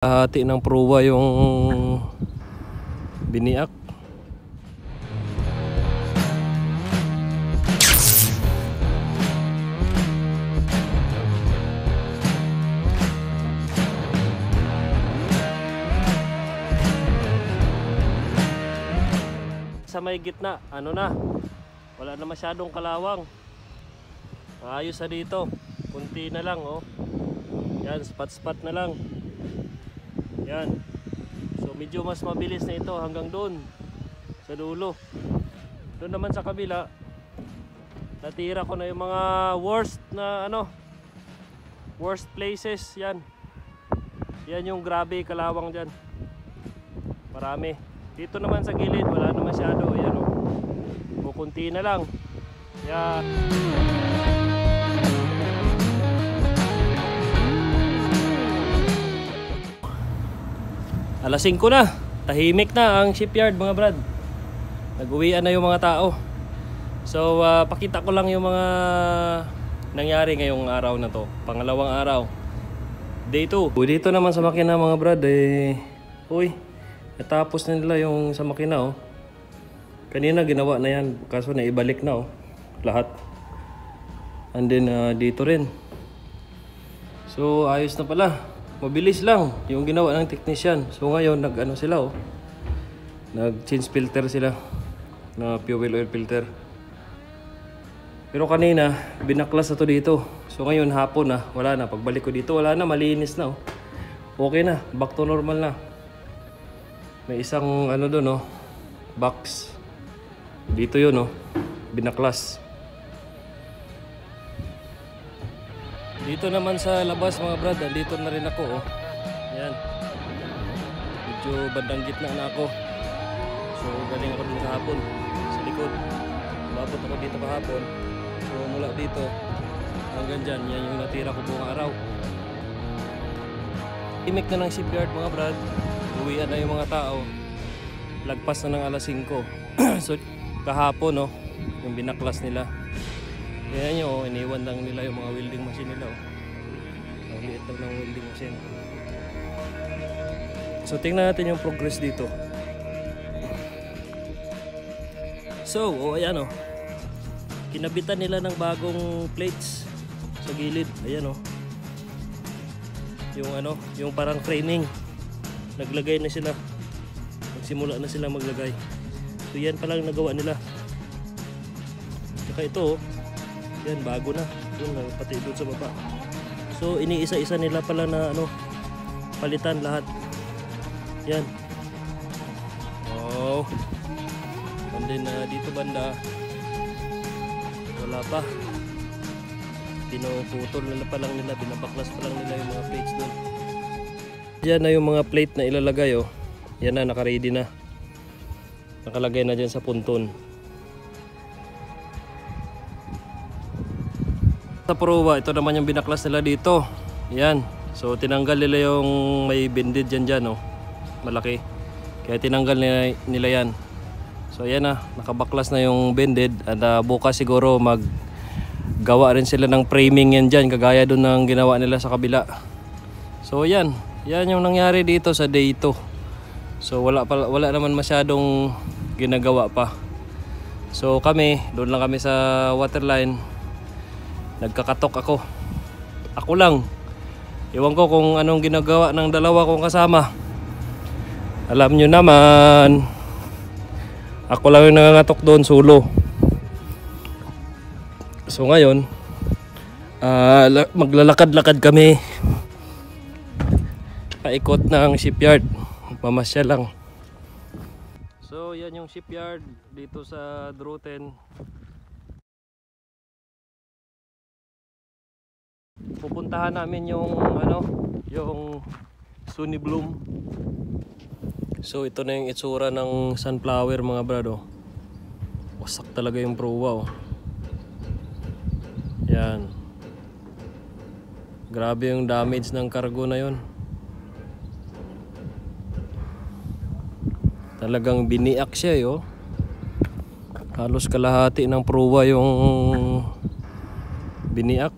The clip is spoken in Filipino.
Hati ng pruwa yung biniak. Sa may gitna, ano na, wala na masyadong kalawang. Ayos na dito, kunti na lang oh. Yan, spot na lang. Yan. So medyo mas mabilis na ito hanggang doon sa dulo. Doon naman sa kabila, natira ko na yung mga worst places. Yan. Yan yung grabe kalawang dyan. Marami. Dito naman sa gilid, wala na masyado. Yan o. Kukunti na lang. Yan. Alas 5 na, tahimik na ang shipyard mga brad. Nag-uwian na yung mga tao. So pakita ko lang yung mga nangyari ngayong araw na to. Pangalawang araw, day 2. Dito naman sa makina mga brad natapos na nila yung sa makina oh. Kanina ginawa na yan, kaso naibalik na oh, lahat. And then dito rin. So ayos na pala. Mabilis lang yung ginawa ng technician. So ngayon nag-ano sila oh. Nag-change filter sila na fuel oil filter. Pero kanina binaklas na to dito. So ngayon hapon na, wala na. Pagbalik ko dito wala na, malinis na oh. Okay na, back to normal na. May isang ano doon oh, box. Dito yun oh, binaklas. Dito naman sa labas mga brad, dito na rin ako oh. Yan. Medyo bandang gitna na ako. So galing ako dito kahapon sa likod. Babot ako dito kahapon. So mula dito hanggang dyan, yan yung natira ko buong araw. Imik na ng shipyard mga brad. Uwian na yung mga tao. Lagpas na ng alas 5. So kahapon oh, yung binaklas nila. Yan nyo, iniwan lang nila yung mga welding machine nila oh. Ang liit lang ng welding machine. So tingnan natin yung progress dito. So ayan oh, kinabitan nila ng bagong plates sa gilid. Ayan oh, yung parang framing. Naglagay na sila, nagsimula na sila maglagay. So yan palang nagawa nila. Saka ito oh, yan bago na, yun pati doon sa baba. So iniisa-isa nila pala na palitan lahat. Yan. Oh. And then dito banda wala pa. Pinuputol nila pa lang nila, binabaklas pa lang nila yung mga plates doon. Yan na yung mga plate na ilalagay oh. Yan na, naka-ready na. Nakalagay na dyan sa punton. Sa pruwa, ito naman yung binaklas nila dito. Yan. So tinanggal nila yung may bended dyan oh. Malaki. Kaya tinanggal nila yan. So yan na, nakabaklas na yung bended. At bukas siguro maggawa rin sila ng framing yan dyan, kagaya doon ng ginawa nila sa kabila. So yan. Yan yung nangyari dito sa day 2. So wala naman masyadong ginagawa pa. So kami, doon lang kami sa waterline. Nagkakatok ako. Ako lang. Iwan ko kung anong ginagawa ng dalawa kong kasama. Alam nyo naman. Ako lang yung nangangatok doon solo. So ngayon, maglalakad-lakad kami. Paikot ng shipyard. Mamasya lang. So yan yung shipyard dito sa Druten. Pupuntahan namin yung yung Sunny Bloom. So ito na yung itsura ng sunflower mga brado. Wasak talaga yung pruwa oh. Yan. Grabe yung damage ng cargo na yun. Talagang biniak siya oh. Halos kalahati ng pruwa yung biniak.